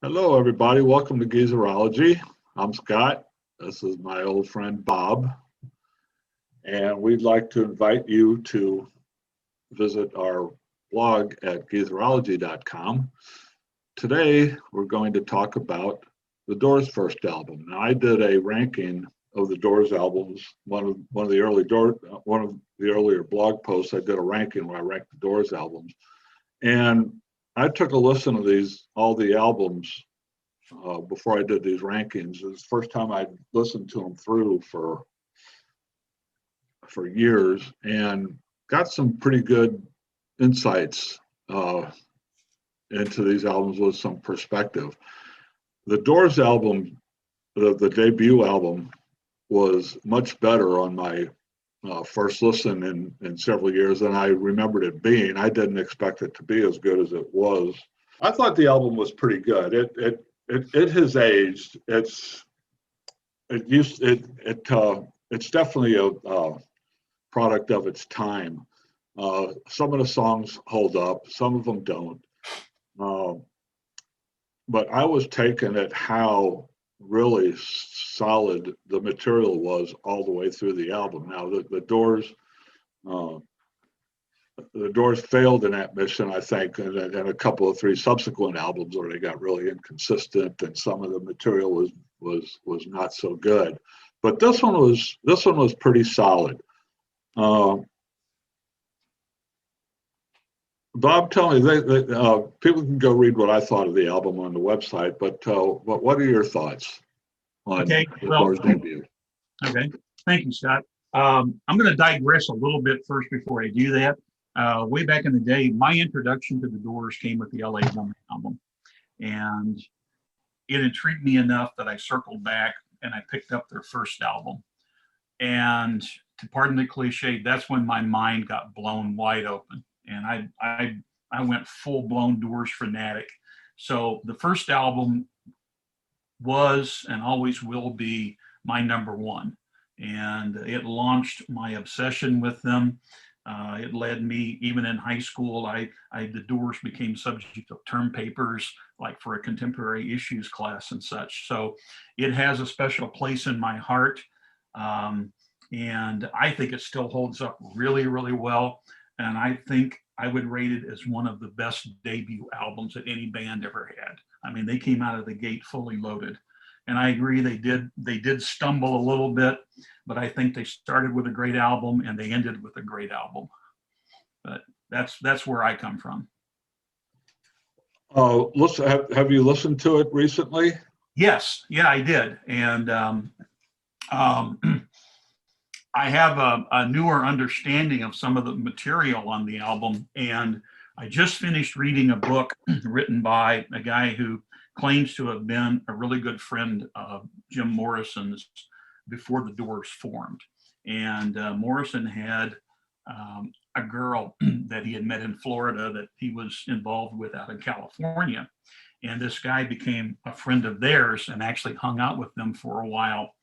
Hello, everybody. Welcome to Geezerology. I'm Scott. This is my old friend Bob, and we'd like to invite you to visit our blog at geezerology.com. Today, we're going to talk about the Doors' first album. Now, I did a ranking of the Doors albums. One of the earlier blog posts, I did a ranking where I ranked the Doors albums, and I took a listen to all the albums before I did these rankings. It was the first time I'd listened to them through for years, and got some pretty good insights into these albums with some perspective. The Doors album, the debut album, was much better on my first listen in several years than I remembered it being. I didn't expect it to be as good as it was. I thought the album was pretty good. It has aged. It's definitely a product of its time. Some of the songs hold up, some of them don't. But I was taken at how really solid the material was all the way through the album. Now the Doors failed in that mission, I think, and a couple of three subsequent albums where they got really inconsistent and some of the material was not so good. But this one was pretty solid. Bob, tell me, people can go read what I thought of the album on the website, but what are your thoughts on the Doors debut? Okay, thank you, Scott. I'm going to digress a little bit first before I do that. Way back in the day, my introduction to the Doors came with the LA Woman album, and it intrigued me enough that I circled back and I picked up their first album. And to pardon the cliche, that's when my mind got blown wide open, and I went full-blown Doors fanatic. So the first album was and always will be my number one, and it launched my obsession with them. It led me, even in high school, the Doors became subject of term papers, like for a contemporary issues class and such. So it has a special place in my heart. And I think it still holds up really, really well. And I think I would rate it as one of the best debut albums that any band ever had. I mean, they came out of the gate fully loaded. And I agree, they did stumble a little bit, but I think they started with a great album and they ended with a great album. But that's where I come from. Have you listened to it recently? Yes, yeah, I did. And I have a newer understanding of some of the material on the album. And I just finished reading a book written by a guy who claims to have been a really good friend of Jim Morrison's before the Doors formed. And Morrison had a girl that he had met in Florida that he was involved with out in California. And this guy became a friend of theirs and actually hung out with them for a while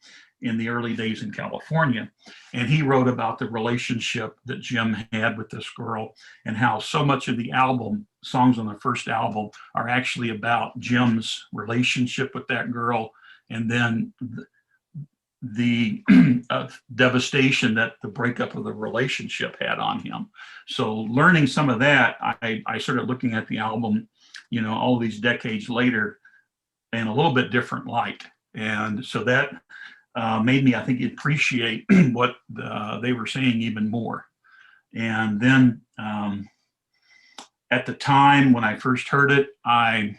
in the early days in California. And he wrote about the relationship that Jim had with this girl and how so much of the album, songs on the first album, are actually about Jim's relationship with that girl, and then the devastation that the breakup of the relationship had on him. So learning some of that, I started looking at the album, all these decades later in a little bit different light. And so that made me, I think, appreciate what they were saying even more. And then at the time when I first heard it, I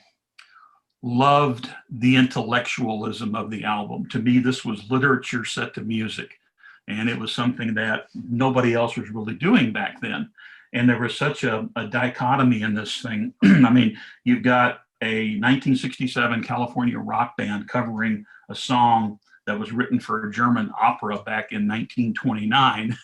loved the intellectualism of the album. To me, this was literature set to music, and it was something that nobody else was really doing back then. And there was such a dichotomy in this thing. I mean, you've got a 1967 California rock band covering a song that was written for a German opera back in 1929,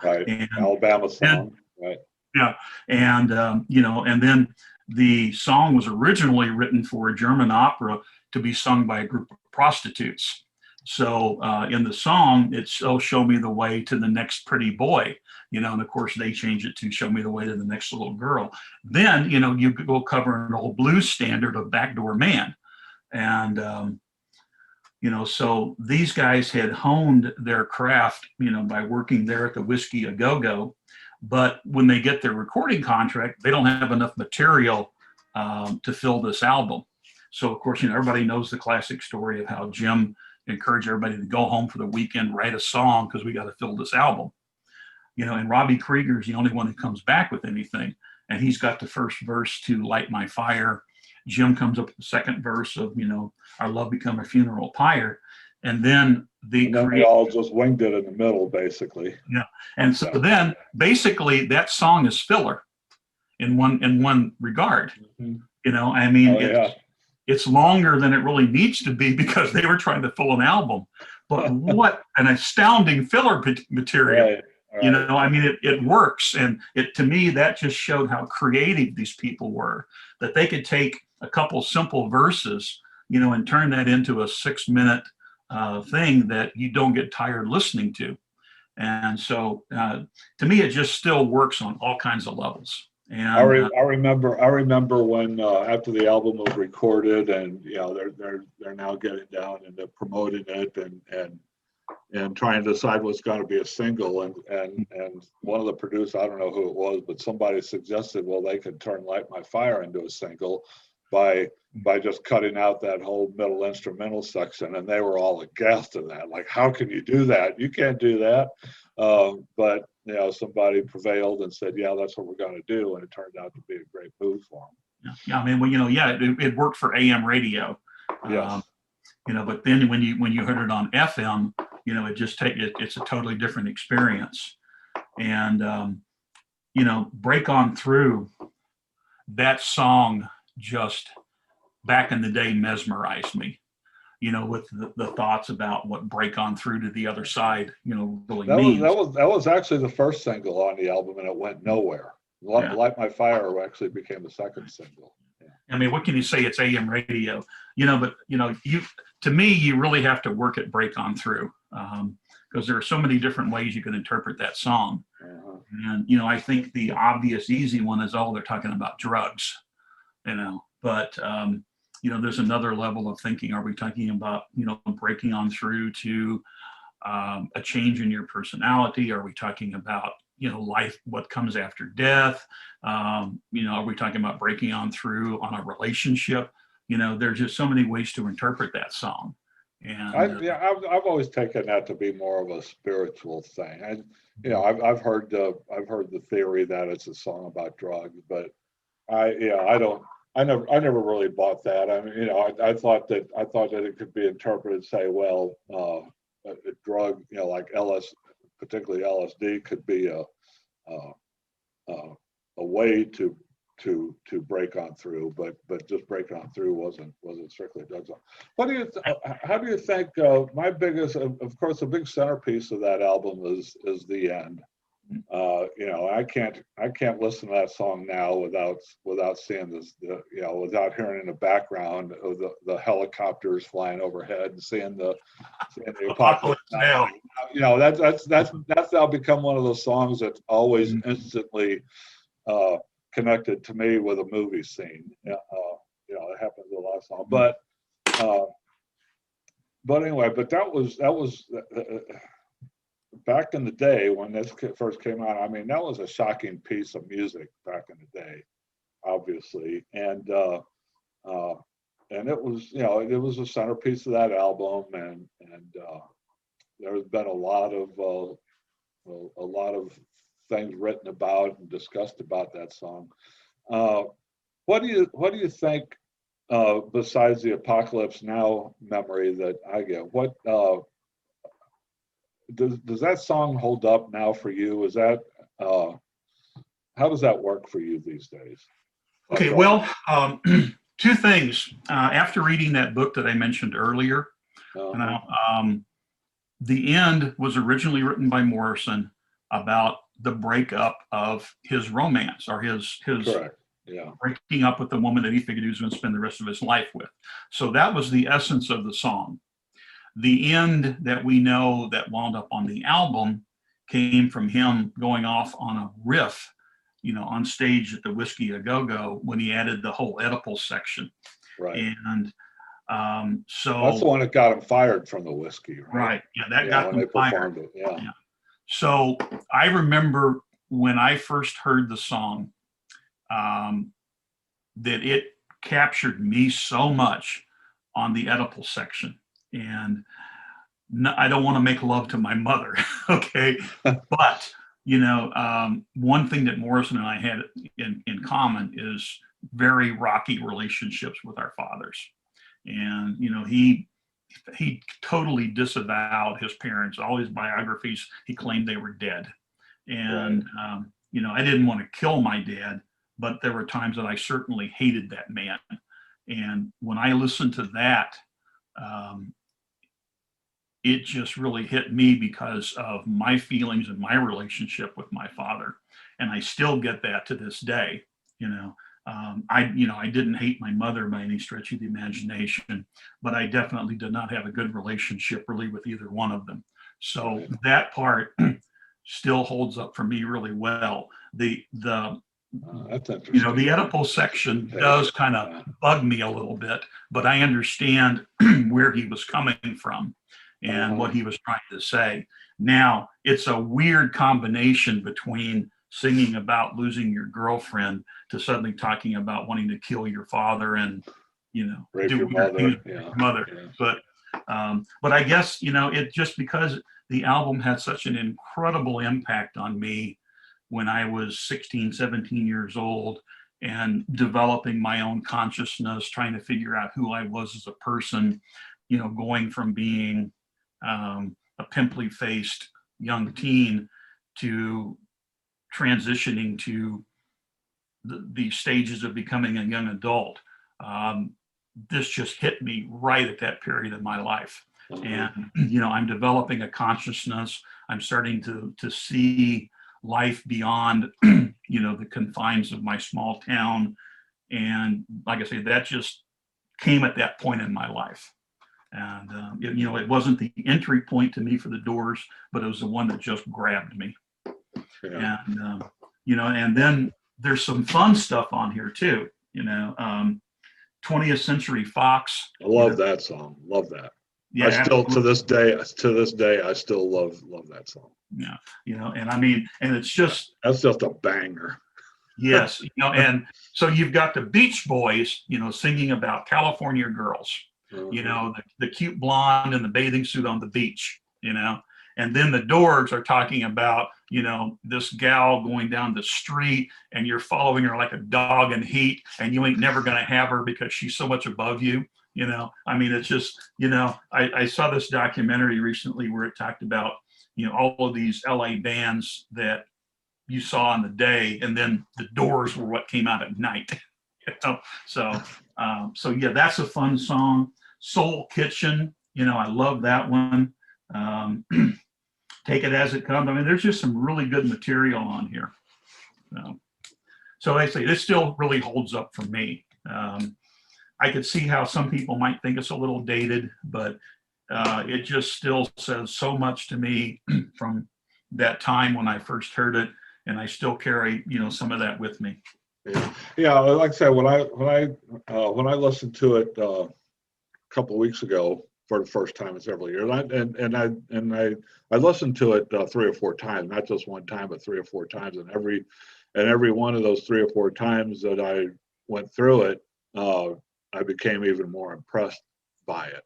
Right. And Alabama song, right. Yeah. And, and then the song was originally written for a German opera to be sung by a group of prostitutes. So in the song, it's "Oh, show me the way to the next pretty boy," and of course they change it to "Show me the way to the next little girl." Then you go cover an old blues standard of "Backdoor Man," and so these guys had honed their craft, by working there at the Whiskey A Go Go. But when they get their recording contract, they don't have enough material to fill this album. So of course, everybody knows the classic story of how Jim encouraged everybody to go home for the weekend, write a song because we got to fill this album. And Robbie Krieger's the only one who comes back with anything, and he's got the first verse to "Light My Fire." Jim comes up with the second verse of "Our Love Become a Funeral Pyre," and then they all just winged it in the middle, basically. Yeah, and so then basically that song is filler in one regard. Mm-hmm. It's longer than it really needs to be because they were trying to fill an album. But what an astounding filler material. Right. Right. It works. And to me, that just showed how creative these people were, that they could take a couple simple verses, and turn that into a 6-minute thing that you don't get tired listening to. And so to me, it just still works on all kinds of levels. And I remember when after the album was recorded, and they're now getting down and they're promoting it and trying to decide what's going to be a single, and one of the producers, I don't know who it was, but somebody suggested, well, they could turn "Light My Fire" into a single by just cutting out that whole middle instrumental section, and they were all aghast at that. Like, how can you do that? You can't do that. But somebody prevailed and said, yeah, that's what we're going to do, and it turned out to be a great move for them. It worked for AM radio. Yes. But then when you heard it on FM, it's a totally different experience. And "Break On Through," that song just back in the day mesmerized me, with the thoughts about what "break on through to the other side," really means. That was actually the first single on the album, and it went nowhere. "Light My Fire" actually became the second single. Yeah. What can you say? It's AM radio, but to me, you really have to work at "Break On Through," because there are so many different ways you can interpret that song. Uh-huh. And I think the obvious, easy one is, they're talking about drugs, but there's another level of thinking. Are we talking about breaking on through to a change in your personality? Are we talking about life, what comes after death? Are we talking about breaking on through on a relationship? There's just so many ways to interpret that song. And I've always taken that to be more of a spiritual thing. I've heard the theory that it's a song about drugs, but I never really bought that. I thought that it could be interpreted, say, well, a drug, like particularly LSD, could be a way to break on through, but just breaking on through wasn't strictly drugs. How do you think? My biggest, of course, the big centerpiece of that album is the end. I can't listen to that song now without seeing this, without hearing in the background of the helicopters flying overhead and seeing the apocalypse now. That's now become one of those songs that's always instantly connected to me with a movie scene. It happens with a lot of songs, but anyway, that was. Back in the day when this first came out, that was a shocking piece of music back in the day, obviously, and it was it was a centerpiece of that album, and there's been a lot of things written about and discussed about that song. What do you think? Besides the Apocalypse Now memory that I get, what does that song hold up now for you? Is that how does that work for you these days? Okay, well, two things. After reading that book that I mentioned earlier, the end was originally written by Morrison about the breakup of his romance, or his Correct. Yeah. breaking up with the woman that he figured he was going to spend the rest of his life with. So that was the essence of the song. the end that we know that wound up on the album came from him going off on a riff, on stage at the Whiskey A Go-Go when he added the whole Oedipal section. Right. And so That's the one that got him fired from the Whiskey, right? right, yeah, that Yeah, got when them they performed fired. it. Yeah. Yeah. So I remember when I first heard the song, that it captured me so much on the Oedipal section. And I don't want to make love to my mother, okay? But, one thing that Morrison and I had in common is very rocky relationships with our fathers. And, he totally disavowed his parents. All his biographies, he claimed they were dead. And, I didn't want to kill my dad, but there were times that I certainly hated that man. And when I listened to that, it just really hit me because of my feelings and my relationship with my father. And I still get that to this day. I didn't hate my mother by any stretch of the imagination, but I definitely did not have a good relationship really with either one of them. So that part still holds up for me really well. That's interesting. The Oedipal section does kind of bug me a little bit, but I understand where he was coming from and what he was trying to say. Now, it's a weird combination between singing about losing your girlfriend to suddenly talking about wanting to kill your father and, Rape do your weird mother. things with your mother. Yeah. But I guess, it just because the album had such an incredible impact on me when I was 16, 17 years old and developing my own consciousness, trying to figure out who I was as a person, going from being a pimply faced young teen to transitioning to the stages of becoming a young adult. This just hit me right at that period of my life. And, I'm developing a consciousness. I'm starting to see life beyond, the confines of my small town. And like I say, that just came at that point in my life. And, it wasn't the entry point to me for the Doors, but it was the one that just grabbed me. Yeah. And, and then there's some fun stuff on here too, 20th Century Fox. I love that song. Love that. Yeah, I still, absolutely. to this day, I still love that song. Yeah, and I mean, and it's just, that's just a banger. Yes, and so you've got the Beach Boys, singing about California girls, the cute blonde in the bathing suit on the beach, and then the Doors are talking about, this gal going down the street and you're following her like a dog in heat and you ain't never going to have her because she's so much above you. I mean, it's just, I saw this documentary recently where it talked about, all of these LA bands that you saw in the day, and then the Doors were what came out at night. So yeah, that's a fun song. Soul Kitchen, I love that one. Take It As It Comes. I mean, there's just some really good material on here. So I say this still really holds up for me. I could see how some people might think it's a little dated, but it just still says so much to me from that time when I first heard it. And I still carry, some of that with me. Yeah. Like I said, when I listened to it a couple of weeks ago for the first time in several years, I listened to it 3 or 4 times, not just one time, but 3 or 4 times, and every one of those 3 or 4 times that I went through it, I became even more impressed by it.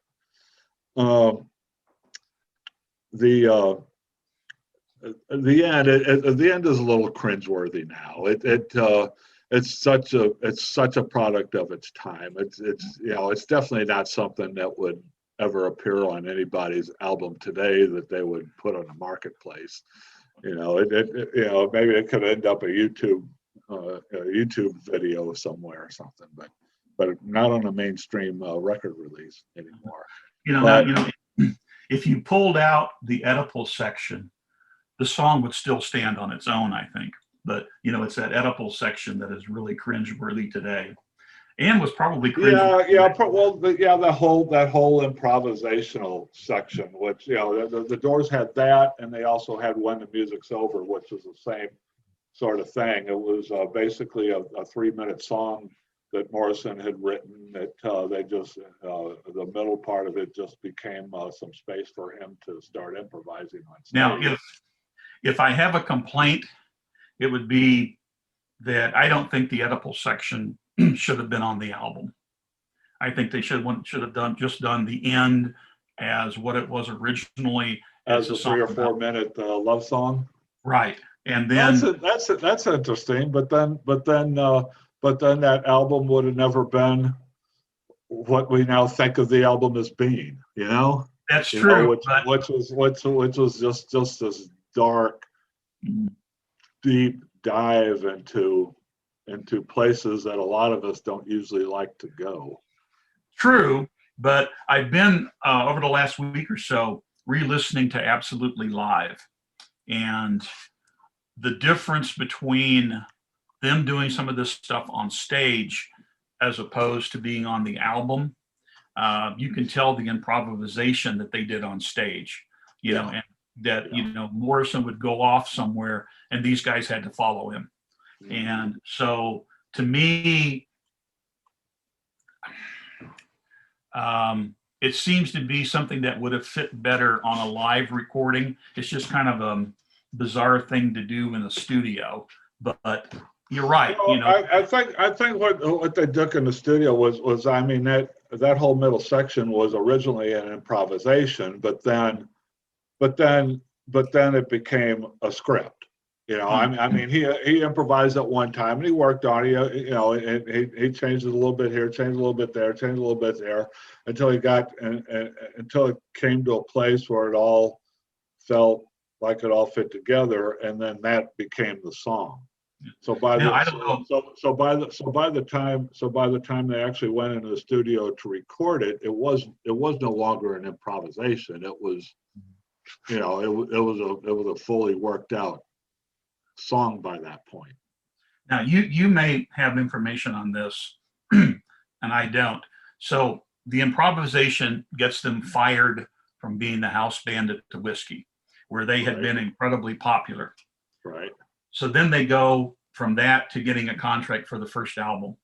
The end is a little cringeworthy now. It's such a product of its time. It's definitely not something that would ever appear on anybody's album today that they would put on the marketplace. Maybe it could end up a YouTube video somewhere or something, but not on a mainstream record release anymore. If you pulled out the Oedipal section, the song would still stand on its own, I think. But, it's that Oedipal section that is really cringeworthy today. and was probably crazy. That whole improvisational section, which the Doors had that, and they also had When the Music's Over, which is the same sort of thing. It was basically a 3-minute song that Morrison had written. That they just the middle part of it just became some space for him to start improvising on stage. Now, if I have a complaint, it would be that I don't think the Oedipal section should have been on the album. I think they should have done the end as what it was originally, as a 3 or 4 minute love song. Right, and then that's interesting. But then that album would have never been what we now think of the album as being. That's true. Which was just this dark, deep dive into places that a lot of us don't usually like to go. True, but I've been over the last week or so re-listening to Absolutely Live, and the difference between them doing some of this stuff on stage as opposed to being on the album, you can tell the improvisation that they did on stage, and that, Morrison would go off somewhere and these guys had to follow him. Mm-hmm. And so to me, it seems to be something that would have fit better on a live recording. It's just kind of a bizarre thing to do in the studio, but you're right. I think what they took in the studio was that whole middle section was originally an improvisation, but then it became a script. He improvised at one time and he worked on it. He changed it a little bit here, changed a little bit there, changed a little bit there, until until it came to a place where it all felt like it all fit together, and then that became the song. So by the time they actually went into the studio to record it, it was no longer an improvisation. It was, it was a fully worked out song by that point. Now you may have information on this, and I don't. So the improvisation gets them fired from being the house band at the Whiskey, where they had been incredibly popular. Right. So then they go from that to getting a contract for the first album.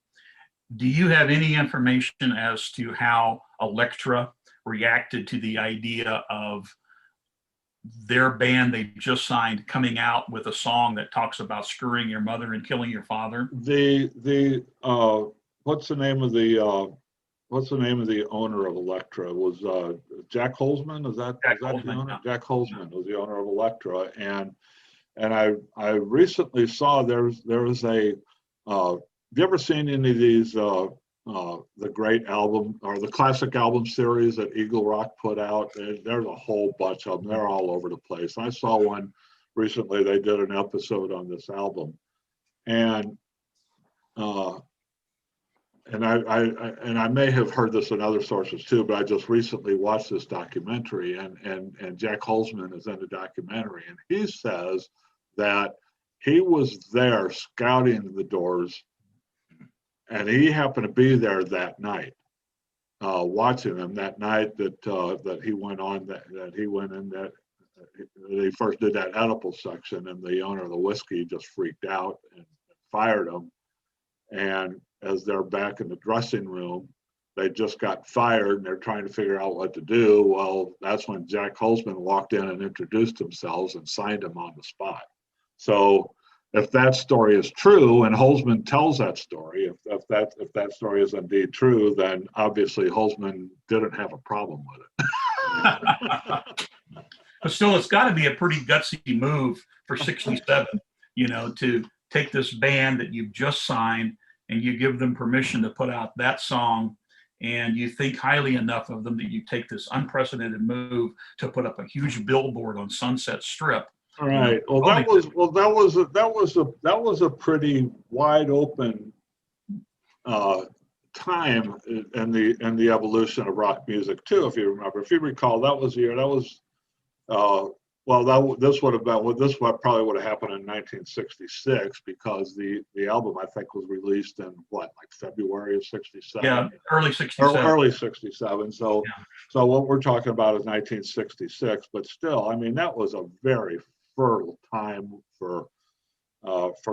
Do you have any information as to how Elektra reacted to the idea of their band they just signed coming out with a song that talks about screwing your mother and killing your father? What's the name of the owner of Elektra? It was Jack Holzman? Is that the owner? Yeah. Jack Holzman was the owner of Elektra, and I recently saw there was a have you ever seen any of these the great album or the classic album series that Eagle Rock put out? There's a whole bunch of them. They're all over the place. I saw one recently. They did an episode on this album, and I may have heard this in other sources too, but I just recently watched this documentary, and Jack Holzman is in the documentary, and he says that he was there scouting the Doors, and he happened to be there that night, watching them that night that he went on that he went in that they first did that Oedipal section, and the owner of the Whiskey just freaked out and fired him. And as they're back in the dressing room, they just got fired and they're trying to figure out what to do. Well, that's when Jack Holzman walked in and introduced themselves and signed him on the spot. So if that story is true, and Holzman tells that story, if that story is indeed true, then obviously Holzman didn't have a problem with it. But still, it's got to be a pretty gutsy move for 67, to take this band that you've just signed and you give them permission to put out that song, and you think highly enough of them that you take this unprecedented move to put up a huge billboard on Sunset Strip. All right. Well, that was a pretty wide open time in the evolution of rock music too. If you remember, if you recall, that was the year. That was well, this would have been, well, this probably would have happened in 1966 because the album I think was released in what, like February of '67. Yeah, early Or '67. early '67. So, Yeah. so what we're talking about is 1966. But still, I mean, that was a very fertile time for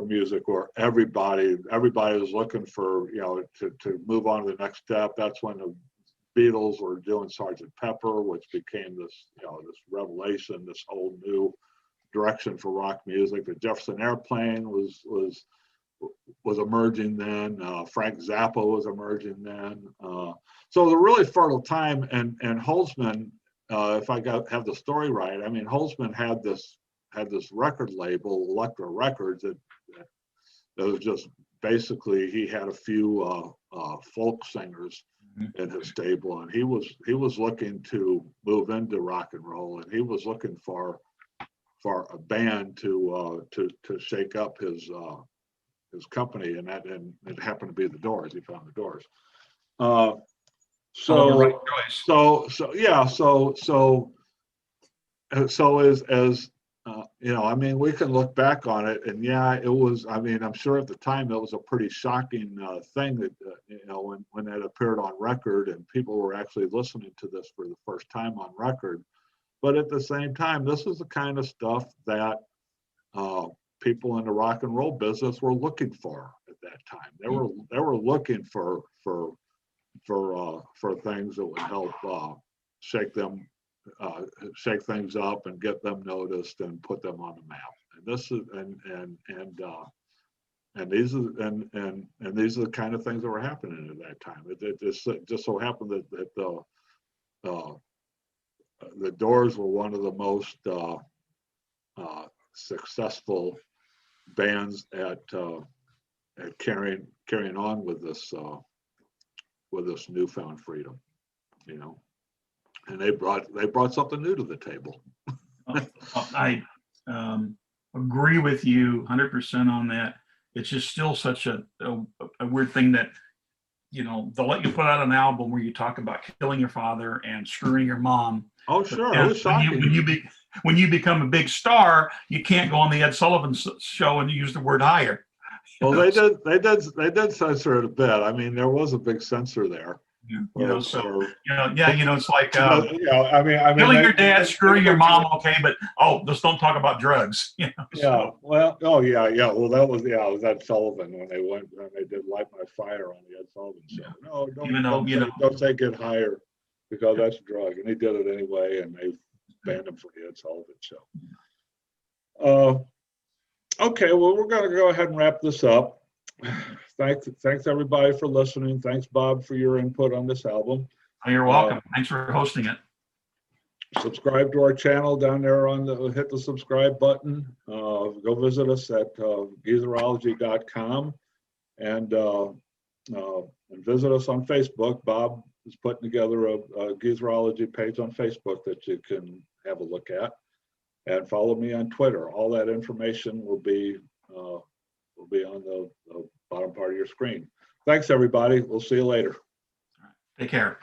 music, where everybody was looking for, to move on to the next step. That's when the Beatles were doing Sergeant Pepper, which became this, this revelation, this whole new direction for rock music. The Jefferson Airplane was emerging then. Frank Zappa was emerging then. So it was a really fertile time. And Holzman, if I have the story right, I mean, Holzman had this record label, Elektra Records, that was just basically, he had a few folk singers in his stable, and he was looking to move into rock and roll, and he was looking for a band to shake up his company, and it happened to be the Doors. He found the Doors. So right choice. So I mean, we can look back on it, and yeah, it was. I mean, I'm sure at the time it was a pretty shocking thing that when it appeared on record, and people were actually listening to this for the first time on record. But at the same time, this is the kind of stuff that people in the rock and roll business were looking for at that time. They were looking for things that would help shake things up and get them noticed and put them on the map. And this is these are the kind of things that were happening at that time. It just so happened that the Doors were one of the most successful bands at carrying on with this newfound freedom, and they brought something new to the table. I agree with you 100% on that. It's just still such a weird thing that, they'll let you put out an album where you talk about killing your father and screwing your mom. Oh, sure. It was shocking. When you become a big star, you can't go on the Ed Sullivan show and use the word hire. Well, they did censor it a bit. I mean, there was a big censor there. It's like I mean, killing your dad, screwing your mom, okay, but just don't talk about drugs. Yeah. Well, Well, that was Ed Sullivan when they did Light My Fire on the Ed Sullivan show. No, don't say get higher, because that's a drug, and he did it anyway, and they banned him from the Ed Sullivan show. Okay, well, we're going to go ahead and wrap this up. Thanks everybody for listening. Thanks, Bob, for your input on this album. Oh, you're welcome. Thanks for hosting it. Subscribe to our channel down there hit the subscribe button. Go visit us at Geezerology.com and visit us on Facebook. Bob is putting together a Geezerology page on Facebook that you can have a look at, and follow me on Twitter. All that information will be on the bottom part of your screen. Thanks, everybody. We'll see you later. Take care.